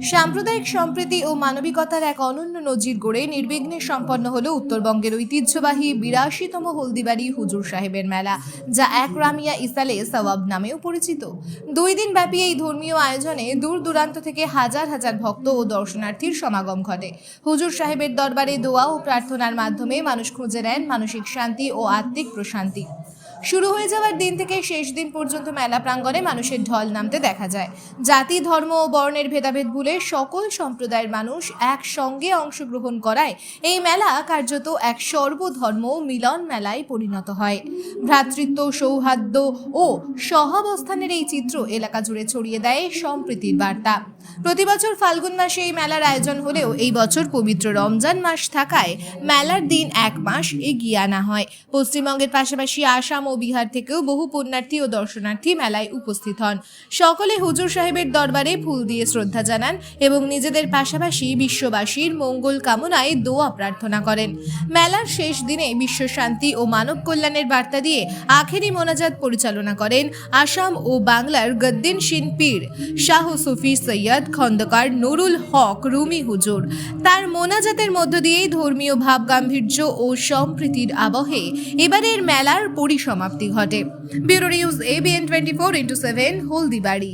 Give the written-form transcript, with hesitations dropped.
সাম্প্রদায়িক সম্প্রীতি ও মানবিকতার এক অনন্য নজির গড়ে নির্বিঘ্নে সম্পন্ন হলো উত্তরবঙ্গের ঐতিহ্যবাহী ৮২তম হলদিবাড়ি হুজুর সাহেবের মেলা, যা এক রামিয়া ইসালে সওয়াব নামেও পরিচিত। 2 দিন ব্যাপী এই ধর্মীয় আয়োজনে দূর দূরান্ত থেকে হাজার হাজার ভক্ত ও দর্শনার্থীর সমাগম ঘটে। হুজুর সাহেবের দরবারে দোয়া ও প্রার্থনার মাধ্যমে মানুষ খুঁজে নেন মানসিক শান্তি ও আত্মিক প্রশান্তি। শুরু হয়ে যাওয়ার দিন থেকে শেষ দিন পর্যন্ত মেলা প্রাঙ্গণে মানুষের ঢল নামতে দেখা যায়। জাতি, ধর্ম ও বর্ণের ভেদাভেদ ভুলে সকল সম্প্রদায়ের মানুষ একসঙ্গে অংশগ্রহণ করায় এই মেলা কার্যত এক সর্বধর্ম মিলন মেলায় পরিণত হয়। ভ্রাতৃত্ব, সৌহার্দ্য ও সহাবস্থানের এই চিত্র এলাকা জুড়ে ছড়িয়ে দেয় সম্প্রীতির বার্তা। প্রতি বছর ফাল্গুন মাসে এই মেলার আয়োজন হলেও এই বছর পবিত্র রমজান মাস থাকায় মেলার দিন 1 মাস এগিয়ে আনা হয়। পশ্চিমবঙ্গের পাশাপাশি আসাম ও বিহার থেকেও বহু পুণ্যার্থী ও দর্শনার্থী মেলায় উপস্থিত হন। সকলে হুজুর সাহেবের দরবারে ফুল দিয়ে শ্রদ্ধা জানান এবং নিজেদের পাশাপাশি বিশ্ববাসীর মঙ্গল কামনায় দোয়া প্রার্থনা করেন। মেলার শেষ দিনে বিশ্ব শান্তি ও মানব কল্যাণের বার্তা দিয়ে আখেরি মোনাজাত পরিচালনা করেন আসাম ও বাংলার গদ্দিন শিন পীর শাহ সুফি সৈয়দ খন্দকার নুরুল হক রুমি হুজুর। তার মোনাজাতের মধ্য দিয়েই ধর্মীয় ভাব গাম্ভীর্য ও সম্প্রীতির আবহে এবারের মেলার পরিসমাপ্তি ঘটে। Bureau news ABN 24x7 Haldibari.